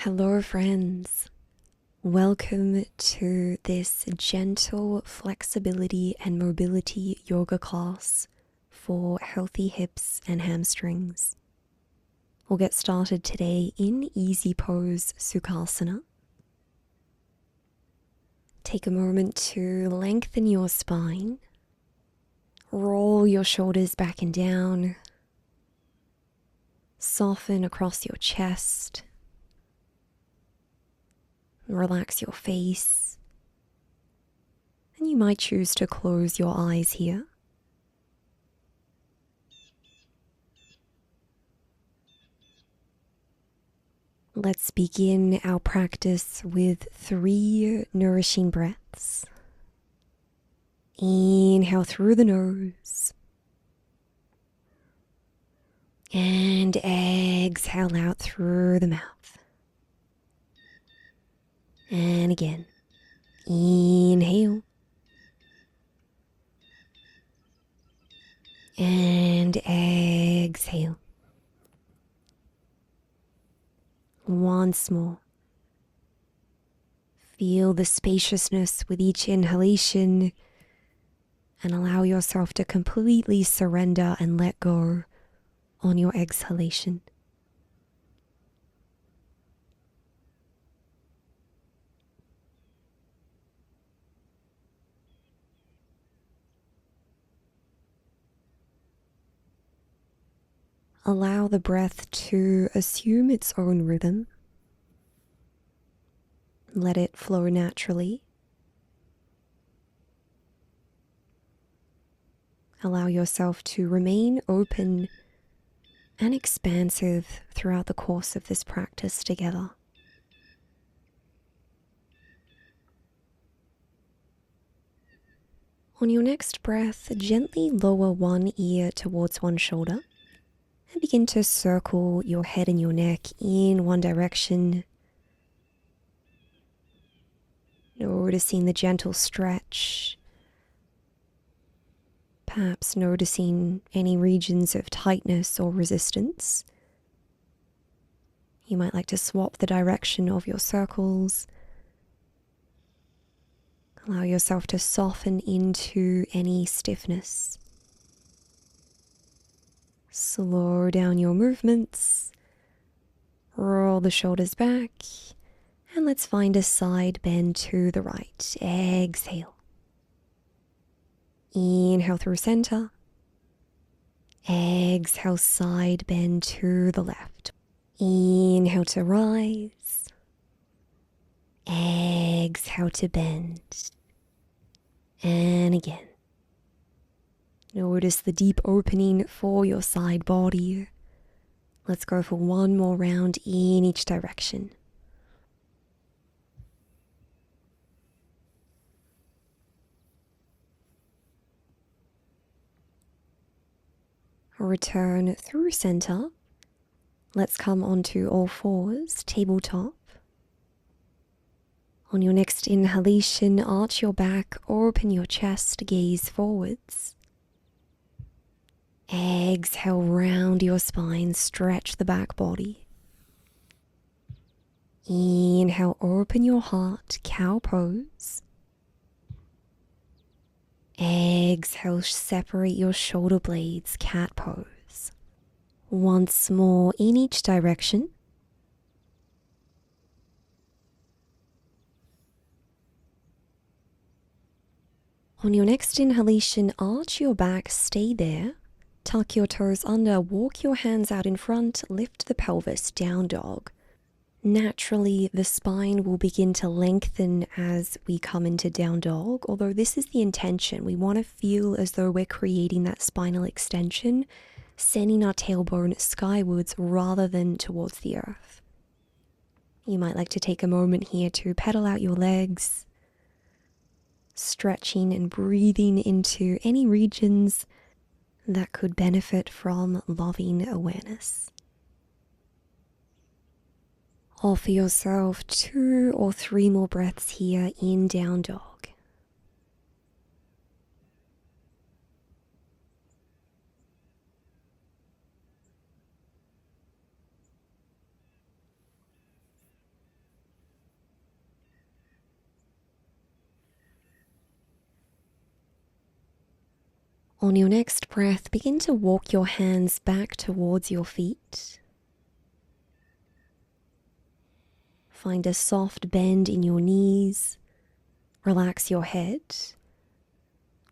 Hello friends, welcome to this gentle flexibility and mobility yoga class for healthy hips and hamstrings. We'll get started today in easy pose Sukhasana. Take a moment to lengthen your spine, roll your shoulders back and down, soften across your chest. Relax your face, and you might choose to close your eyes here. Let's begin our practice with 3 nourishing breaths. Inhale through the nose, and exhale out through the mouth. And again, inhale, and exhale. Once more. Feel the spaciousness with each inhalation and allow yourself to completely surrender and let go on your exhalation. Allow the breath to assume its own rhythm. Let it flow naturally. Allow yourself to remain open and expansive throughout the course of this practice together. On your next breath, gently lower one ear towards one shoulder. And begin to circle your head and your neck in one direction. Noticing the gentle stretch. Perhaps noticing any regions of tightness or resistance. You might like to swap the direction of your circles. Allow yourself to soften into any stiffness. Slow down your movements, roll the shoulders back, and let's find a side bend to the right. Exhale. Inhale through center. Exhale, side bend to the left. Inhale to rise. Exhale to bend. And again. Notice the deep opening for your side body. Let's go for one more round in each direction. Return through center. Let's come onto all fours, tabletop. On your next inhalation, arch your back, open your chest, gaze forwards. Exhale, round your spine, stretch the back body. Inhale, open your heart, cow pose. Exhale, separate your shoulder blades, cat pose. Once more in each direction. On your next inhalation, arch your back, stay there. Tuck your toes under, walk your hands out in front, lift the pelvis, down dog. Naturally, the spine will begin to lengthen as we come into down dog, although this is the intention. We want to feel as though we're creating that spinal extension, sending our tailbone skywards rather than towards the earth. You might like to take a moment here to pedal out your legs, stretching and breathing into any regions that could benefit from loving awareness. Offer yourself 2 or 3 more breaths here in down dog. On your next breath, begin to walk your hands back towards your feet. Find a soft bend in your knees. Relax your head.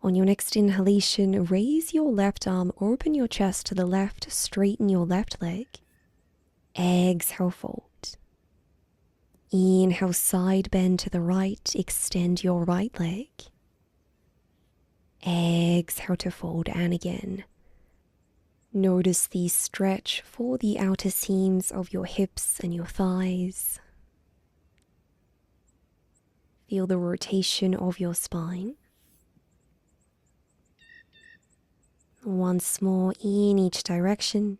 On your next inhalation, raise your left arm, open your chest to the left, straighten your left leg. Exhale, fold. Inhale, side bend to the right, extend your right leg. Exhale to fold, and again. Notice the stretch for the outer seams of your hips and your thighs. Feel the rotation of your spine. Once more in each direction.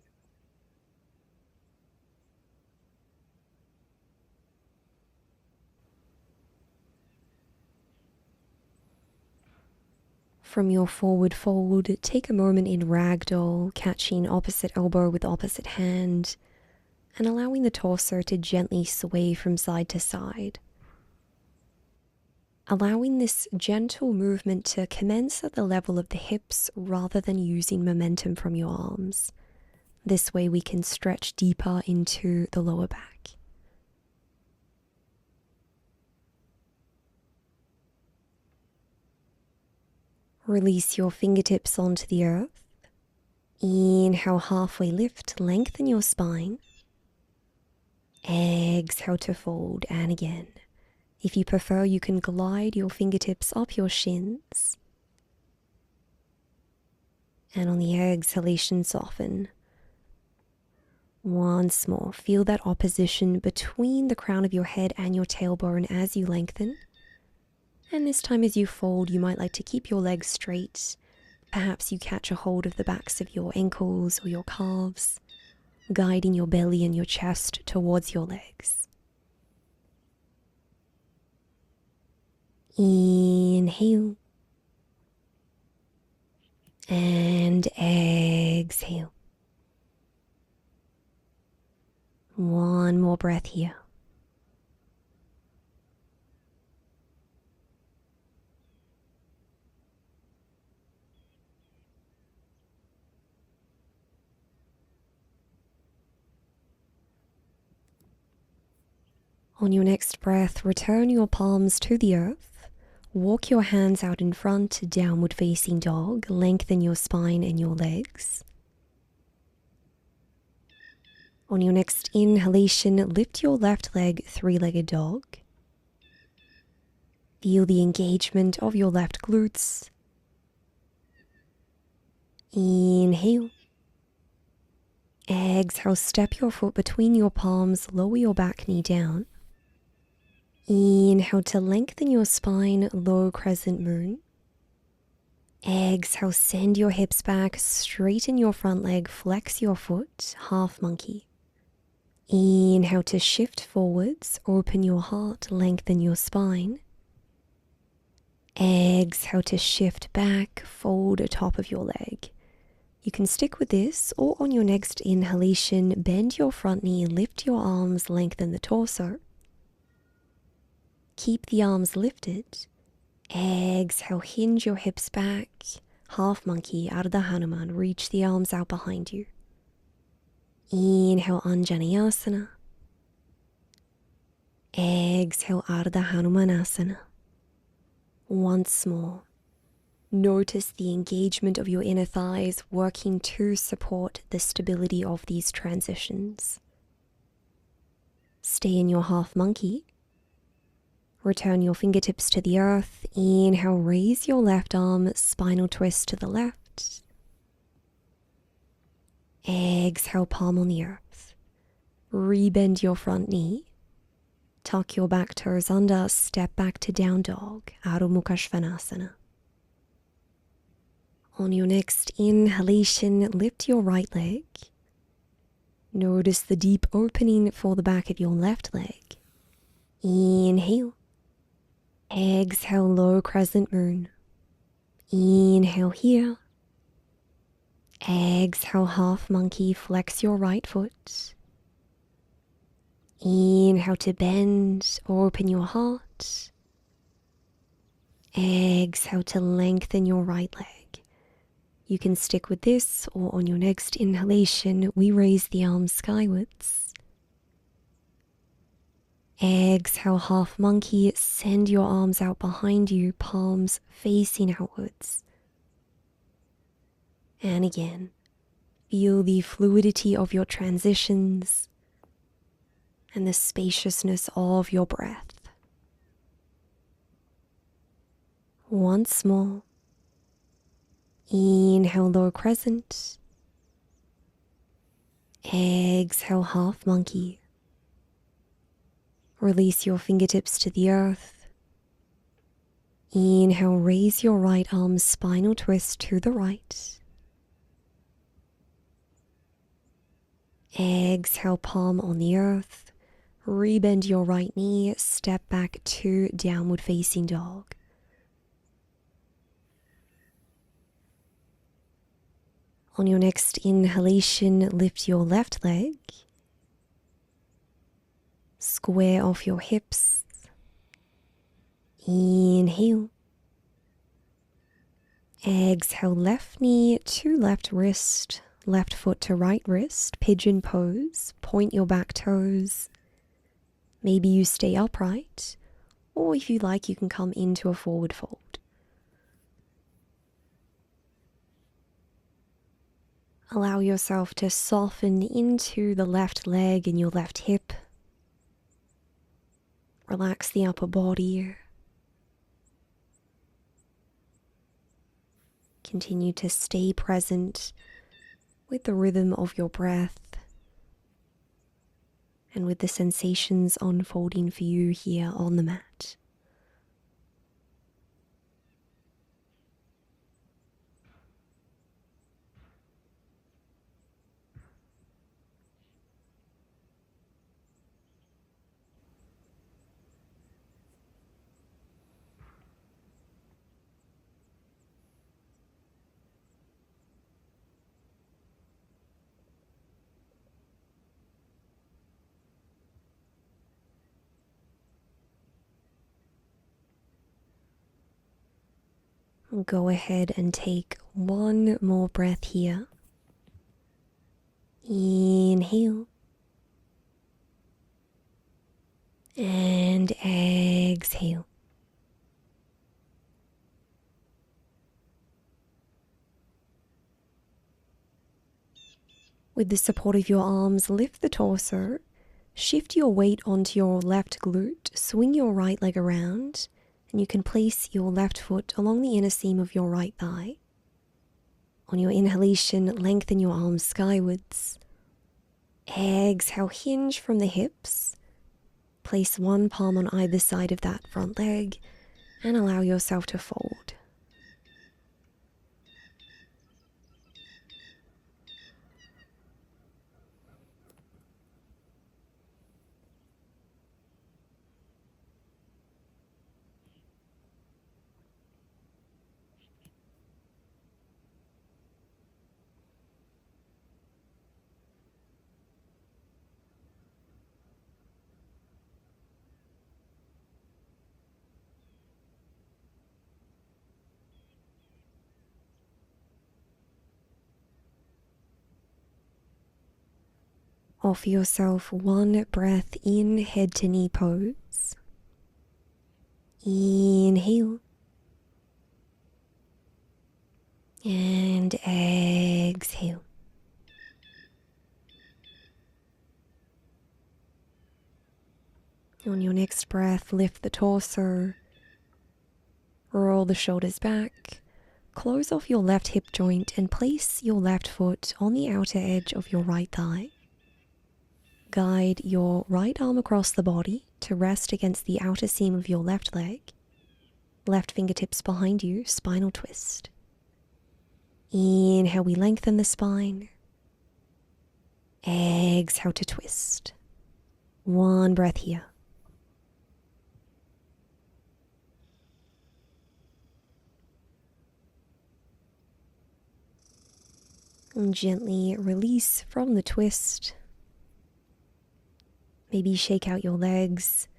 From your forward fold, take a moment in ragdoll, catching opposite elbow with opposite hand, and allowing the torso to gently sway from side to side. Allowing this gentle movement to commence at the level of the hips rather than using momentum from your arms. This way we can stretch deeper into the lower back. Release your fingertips onto the earth. Inhale, halfway lift, lengthen your spine. Exhale to fold, and again. If you prefer, you can glide your fingertips up your shins. And on the exhalation, soften. Once more, feel that opposition between the crown of your head and your tailbone as you lengthen. And this time as you fold, you might like to keep your legs straight. Perhaps you catch a hold of the backs of your ankles or your calves, guiding your belly and your chest towards your legs. Inhale. And exhale. One more breath here. On your next breath, return your palms to the earth. Walk your hands out in front, downward facing dog. Lengthen your spine and your legs. On your next inhalation, lift your left leg, three-legged dog. Feel the engagement of your left glutes. Inhale. Exhale, step your foot between your palms, lower your back knee down. Inhale to lengthen your spine, low crescent moon. Exhale, send your hips back, straighten your front leg, flex your foot, half monkey. Inhale to shift forwards, open your heart, lengthen your spine. Exhale to shift back, fold the top of your leg. You can stick with this, or on your next inhalation, bend your front knee, lift your arms, lengthen the torso. Keep the arms lifted. Exhale, hinge your hips back. Half monkey, Ardha Hanuman. Reach the arms out behind you. Inhale, Anjaneyasana. Exhale, Ardha Hanumanasana. Once more. Notice the engagement of your inner thighs working to support the stability of these transitions. Stay in your half monkey. Return your fingertips to the earth. Inhale, raise your left arm, spinal twist to the left. Exhale, palm on the earth. Rebend your front knee. Tuck your back toes under, step back to down dog, Adho Mukha Svanasana. On your next inhalation, lift your right leg. Notice the deep opening for the back of your left leg. Inhale. Exhale, low crescent moon. Inhale here. Exhale, half monkey, flex your right foot. Inhale to bend, open your heart. Exhale to lengthen your right leg. You can stick with this, or on your next inhalation, we raise the arms skywards. Exhale, half monkey. Send your arms out behind you, palms facing outwards. And again, feel the fluidity of your transitions and the spaciousness of your breath. Once more. Inhale, low crescent. Exhale, half monkey. Release your fingertips to the earth. Inhale, raise your right arm, spinal twist to the right. Exhale, palm on the earth. Rebend your right knee, step back to downward facing dog. On your next inhalation, lift your left leg. Square off your hips. Inhale. Exhale, left knee to left wrist, left foot to right wrist, pigeon pose. Point your back toes. Maybe you stay upright, or if you like, you can come into a forward fold. Allow yourself to soften into the left leg and your left hip. Relax the upper body. Continue to stay present with the rhythm of your breath and with the sensations unfolding for you here on the mat. Go ahead and take one more breath here. Inhale. And exhale. With the support of your arms, lift the torso. Shift your weight onto your left glute. Swing your right leg around. And you can place your left foot along the inner seam of your right thigh. On your inhalation, lengthen your arms skywards. Exhale, hinge from the hips. Place one palm on either side of that front leg and allow yourself to fold. Offer yourself one breath in, head to knee pose. Inhale. And exhale. On your next breath, lift the torso. Roll the shoulders back. Close off your left hip joint and place your left foot on the outer edge of your right thigh. Guide your right arm across the body to rest against the outer seam of your left leg. Left fingertips behind you, spinal twist. Inhale, we lengthen the spine. Exhale to twist. One breath here. And gently release from the twist. Maybe shake out your legs.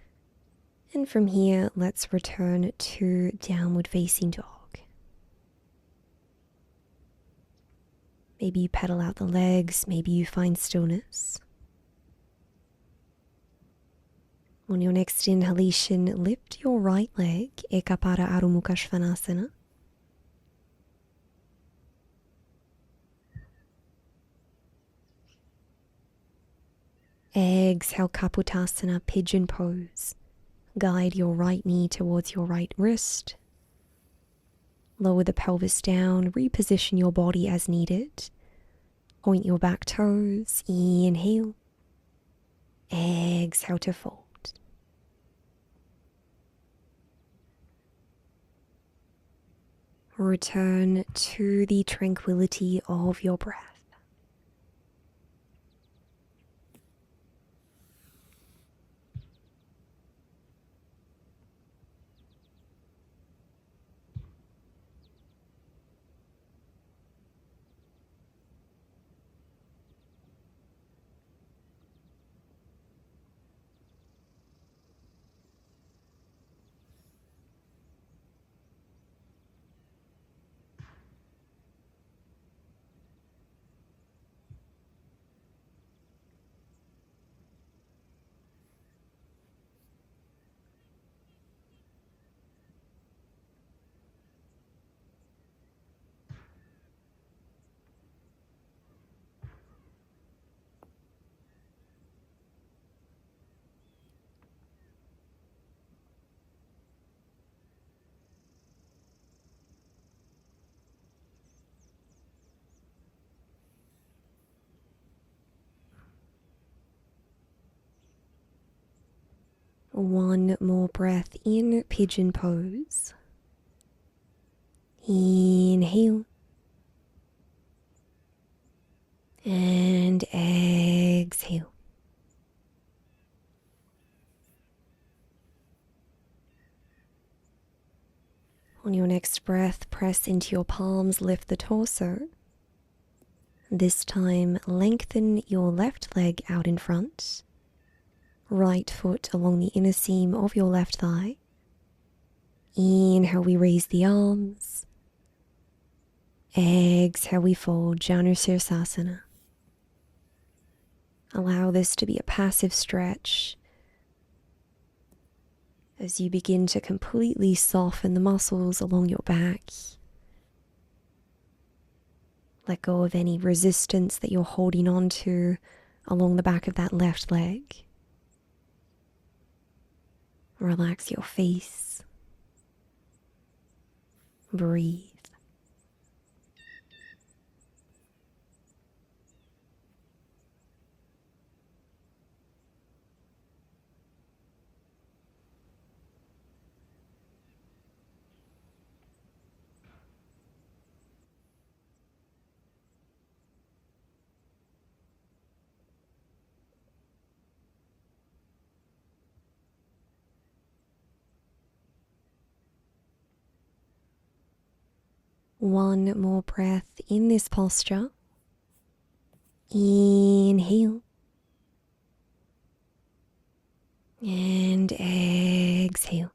And from here, let's return to downward facing dog. Maybe you pedal out the legs, maybe you find stillness. On your next inhalation, lift your right leg, Ekapara Adho Mukha Svanasana. Exhale, Kapotasana, pigeon pose. Guide your right knee towards your right wrist. Lower the pelvis down, reposition your body as needed. Point your back toes, inhale. Exhale to fold. Return to the tranquility of your breath. One more breath in pigeon pose. Inhale. And exhale. On your next breath, press into your palms, lift the torso. This time, lengthen your left leg out in front. Right foot along the inner seam of your left thigh. Inhale, we raise the arms. Exhale, we fold, Janu Sirsasana. Allow this to be a passive stretch as you begin to completely soften the muscles along your back. Let go of any resistance that you're holding on to along the back of that left leg. Relax your face. Breathe. One more breath in this posture. Inhale. And exhale.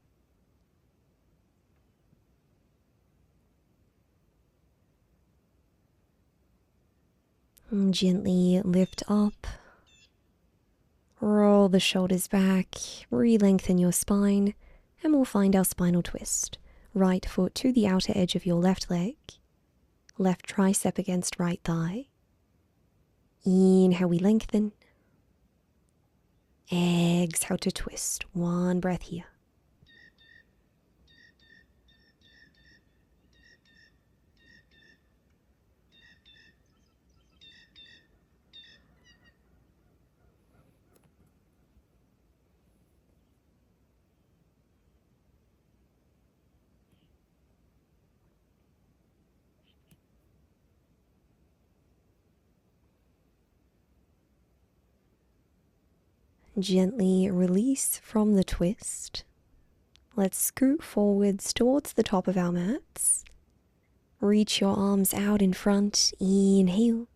And gently lift up. Roll the shoulders back. Re-lengthen your spine. And we'll find our spinal twist. Right foot to the outer edge of your left leg. Left tricep against right thigh. Inhale, we lengthen. Exhale to twist. One breath here. Gently release from the twist. Let's scoot forwards towards the top of our mats. Reach your arms out in front. Inhale.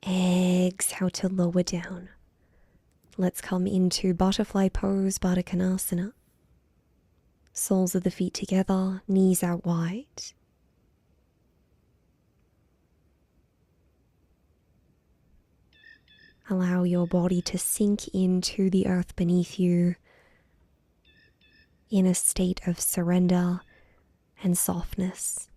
Exhale to lower down. Let's come into butterfly pose, Baddha Konasana. Soles of the feet together, knees out wide. Allow your body to sink into the earth beneath you in a state of surrender and softness.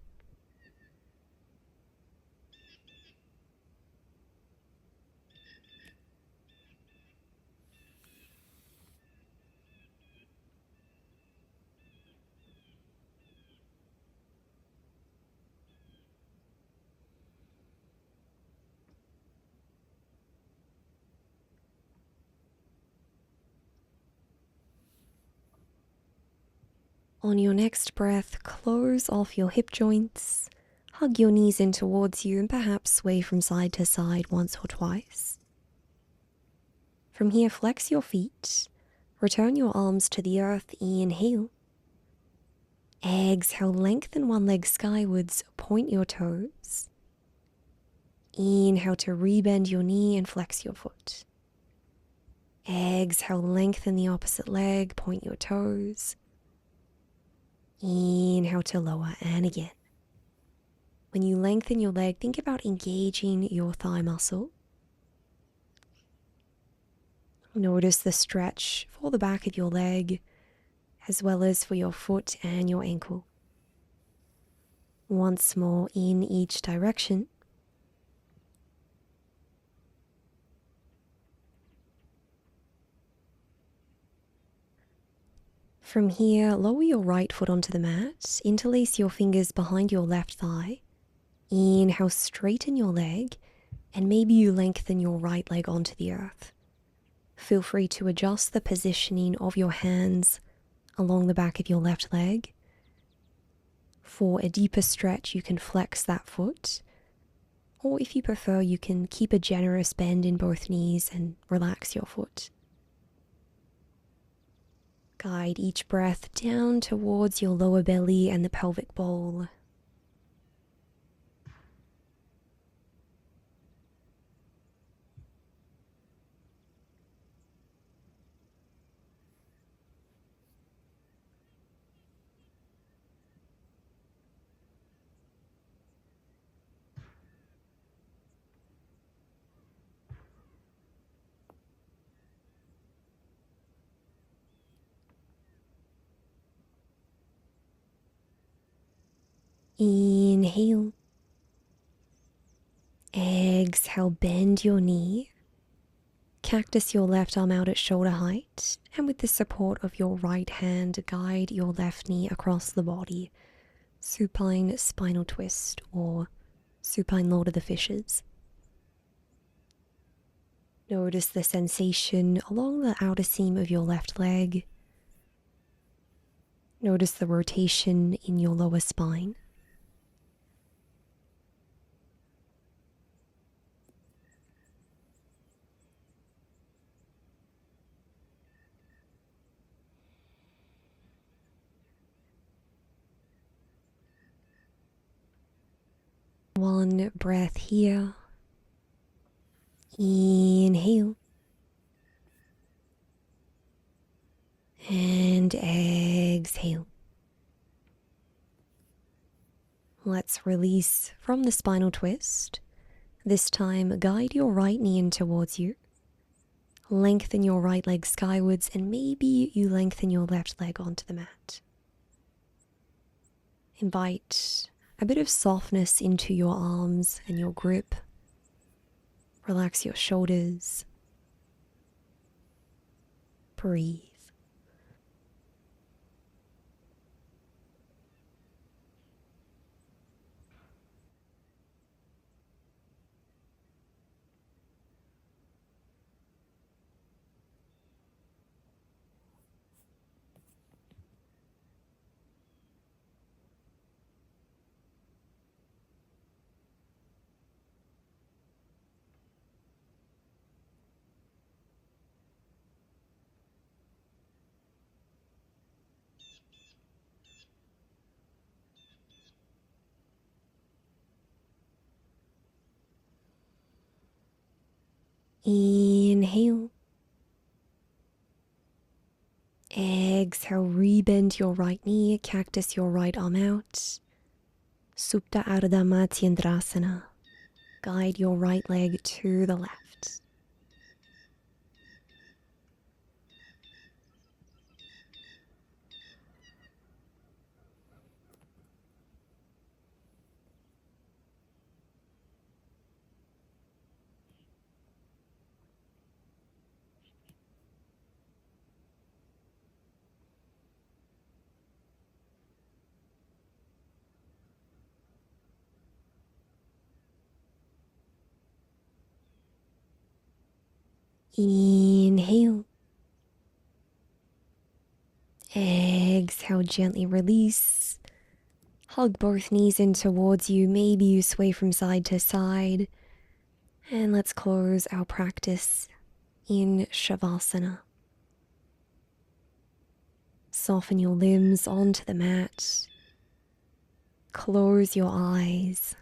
On your next breath, close off your hip joints, hug your knees in towards you, and perhaps sway from side to side once or twice. From here, flex your feet, return your arms to the earth, inhale. Exhale, lengthen one leg skywards, point your toes. Inhale to rebend your knee and flex your foot. Exhale, lengthen the opposite leg, point your toes. Inhale to lower, and again. When you lengthen your leg, think about engaging your thigh muscle. Notice the stretch for the back of your leg, as well as for your foot and your ankle. Once more in each direction. From here, lower your right foot onto the mat, interlace your fingers behind your left thigh. Inhale, straighten your leg, and maybe you lengthen your right leg onto the earth. Feel free to adjust the positioning of your hands along the back of your left leg. For a deeper stretch, you can flex that foot, or if you prefer, you can keep a generous bend in both knees and relax your foot. Guide each breath down towards your lower belly and the pelvic bowl. Inhale. Exhale, bend your knee. Cactus your left arm out at shoulder height, and with the support of your right hand, guide your left knee across the body. Supine spinal twist, or supine Lord of the Fishes. Notice the sensation along the outer seam of your left leg. Notice the rotation in your lower spine. One breath here. Inhale. And exhale. Let's release from the spinal twist. This time, guide your right knee in towards you. Lengthen your right leg skywards, and maybe you lengthen your left leg onto the mat. Invite a bit of softness into your arms and your grip. Relax your shoulders. Breathe. Inhale. Exhale, rebend your right knee, cactus your right arm out. Supta Ardha Matsyendrasana. Guide your right leg to the left. Inhale. Exhale, gently release. Hug both knees in towards you. Maybe you sway from side to side. And let's close our practice in Shavasana. Soften your limbs onto the mat. Close your eyes.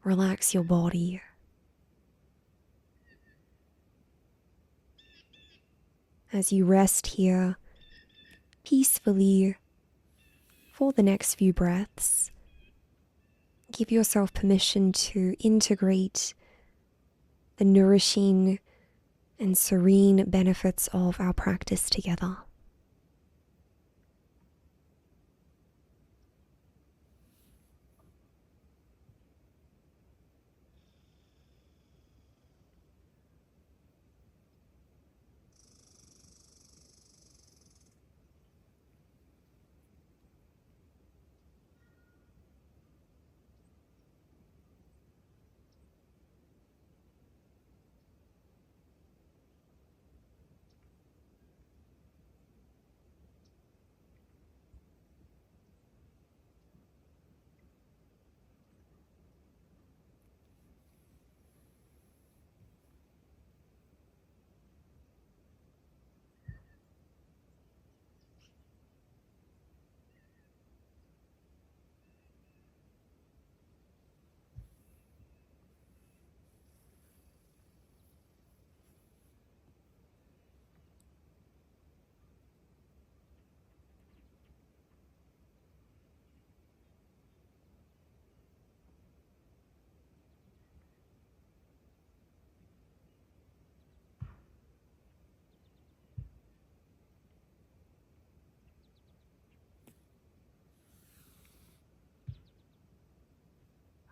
Relax your body. As you rest here peacefully for the next few breaths, give yourself permission to integrate the nourishing and serene benefits of our practice together.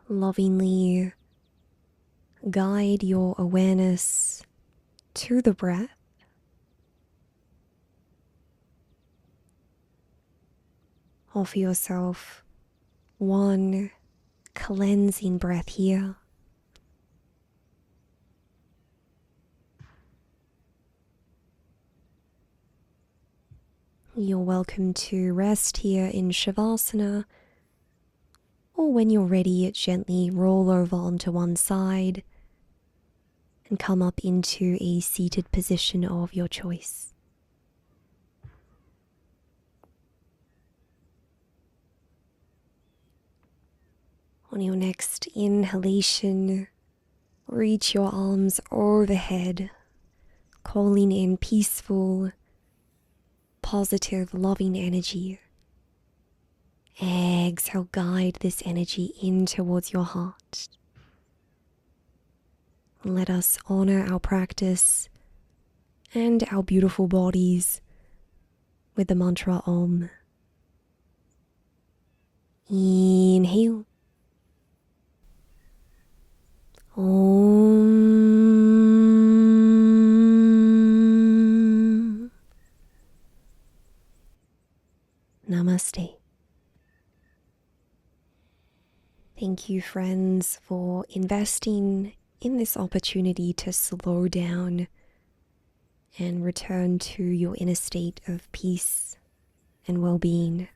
Lovingly guide your awareness to the breath. Offer yourself one cleansing breath here. You're welcome to rest here in Shavasana, or when you're ready, gently roll over onto one side and come up into a seated position of your choice. On your next inhalation, reach your arms overhead, calling in peaceful, positive, loving energy. Exhale, guide this energy in towards your heart. Let us honor our practice and our beautiful bodies with the mantra Om. Inhale. Om. Namaste. Thank you, friends, for investing in this opportunity to slow down and return to your inner state of peace and well-being.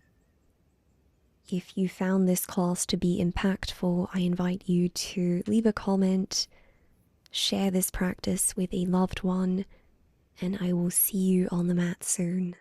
If you found this class to be impactful, I invite you to leave a comment, share this practice with a loved one, and I will see you on the mat soon.